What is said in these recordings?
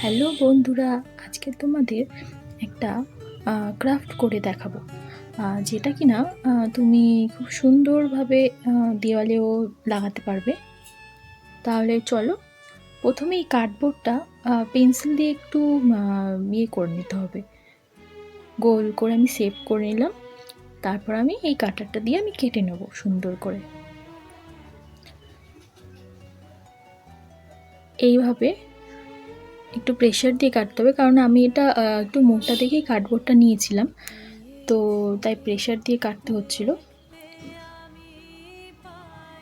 Hello বন্ধুরা, আজকে তোমাদের একটা ক্রাফট করে দেখাবো, যেটা কিনা তুমি খুব সুন্দরভাবে দেওয়ালেও লাগাতে পারবে। তাহলে চলো, প্রথমে এই কার্ডবোর্ডটা পেন্সিল দিয়ে একটু ইয়ে করে নিতে হবে। গোল করে আমি শেপ করে নিলাম। তারপর আমি এই কাটারটা দিয়ে আমি কেটে নেব সুন্দর করে। এইভাবে একটু প্রেশার দিয়ে কাটতে হবে, কারণ আমি এটা একটু মোটা দেখেই কার্ডবোর্ডটা নিয়েছিলাম, তো তাই প্রেশার দিয়ে কাটতে হচ্ছিল।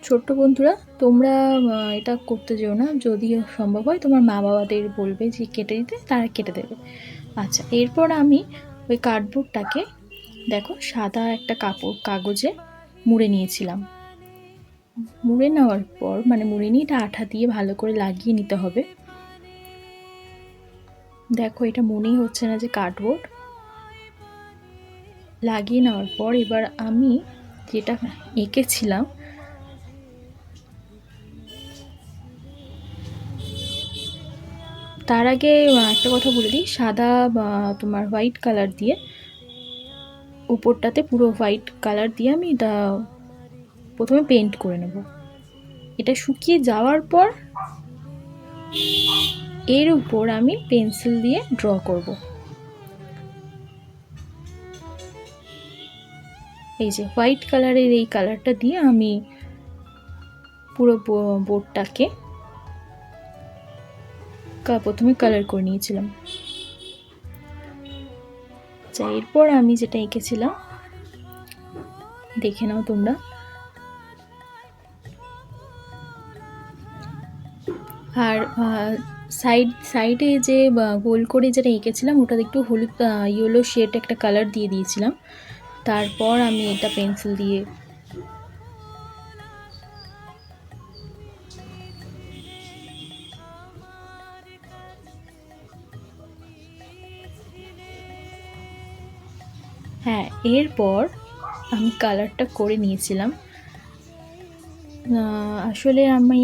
ছোট্ট বন্ধুরা, তোমরা এটা করতে যেও না, যদি সম্ভব হয় তোমার মা বাবাদের বলবে যে কেটে দিতে, তারা কেটে দেবে। আচ্ছা, এরপর আমি ওই কার্ডবোর্ডটাকে দেখো সাদা একটা কাগজে মুড়ে নিয়েছিলাম। মুড়ে নেওয়ার পর মুড়ে নিয়ে এটা আঠা দিয়ে ভালো করে লাগিয়ে নিতে হবে। দেখো, এটা মনেই হচ্ছে না যে কার্ডবোর্ড। লাগিয়ে নেওয়ার পর এবার আমি যেটা এঁকেছিলাম, তার আগে একটা কথা বলে দিই, সাদা তোমার হোয়াইট কালার দিয়ে উপরটাতে পুরো হোয়াইট কালার দিয়ে আমি এটা প্রথমে পেন্ট করে নেব। এটা শুকিয়ে যাওয়ার পর এর উপর আমি পেন্সিল দিয়ে ড্র করব। এই যে হোয়াইট কালারের এই কালারটা দিয়ে আমি পুরো বোর্ডটাকে প্রথমে কালার করে নিয়েছিলাম। আচ্ছা, এরপর আমি যেটা এঁকেছিলাম দেখে নাও তোমরা। আর সাইডে যে গোল করে যেটা এঁকেছিলাম ওটাতে একটু হলুদ ইয়েলো শেড একটা কালার দিয়ে দিয়েছিলাম। তারপর আমি এটা পেন্সিল দিয়ে এরপর আমি কালারটা করে নিয়েছিলাম। আসলে আমি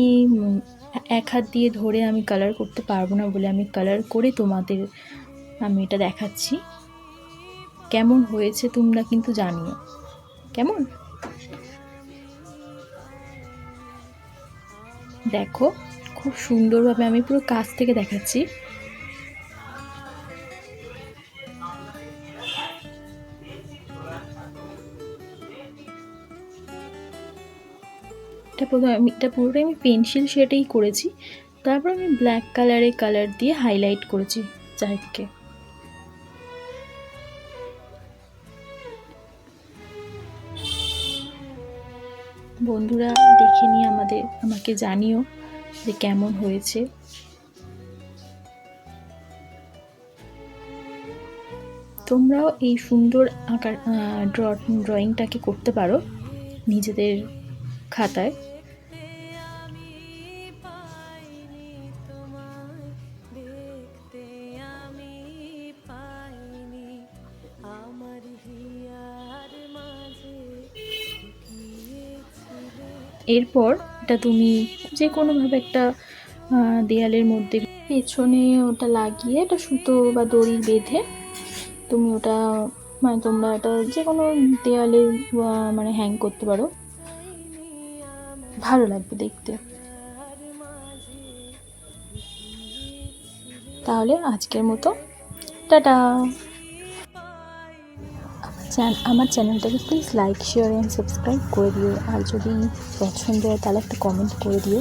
এক হাত দিয়ে ধরে আমি কালার করতে পারবো না বলে আমি কালার করে তোমাদের আমি এটা দেখাচ্ছি। কেমন হয়েছে তোমরা কিন্তু জানিও। কেমন দেখো, খুব সুন্দরভাবে আমি পুরো কাছ থেকে দেখাচ্ছি। এটা পুরোটাই আমি পেন্সিল শেডেই করেছি। তারপর আমি ব্ল্যাক কালারের কালার দিয়ে হাইলাইট করেছি চারিদিকে। বন্ধুরা, দেখে নিয়ে আমাকে জানিও যে কেমন হয়েছে। তোমরাও এই সুন্দর ড্রয়িংটাকে করতে পারো নিজেদের খাতায়। এরপর এটা তুমি যে কোনোভাবে একটা দেয়ালের মধ্যে পেছনে ওটা লাগিয়ে এটা সুতো বা দড়ি বেঁধে তুমি ওটা তোমরা এটা যে কোনো দেয়ালে হ্যাং করতে পারো, ভালো লাগবে দেখতে। তাহলে আজকের মতো টাটা। আমার চ্যানেলটাকে please like, share and subscribe করে দিও। আর যদি পছন্দ হয় তাহলে একটা কমেন্ট করে দিও।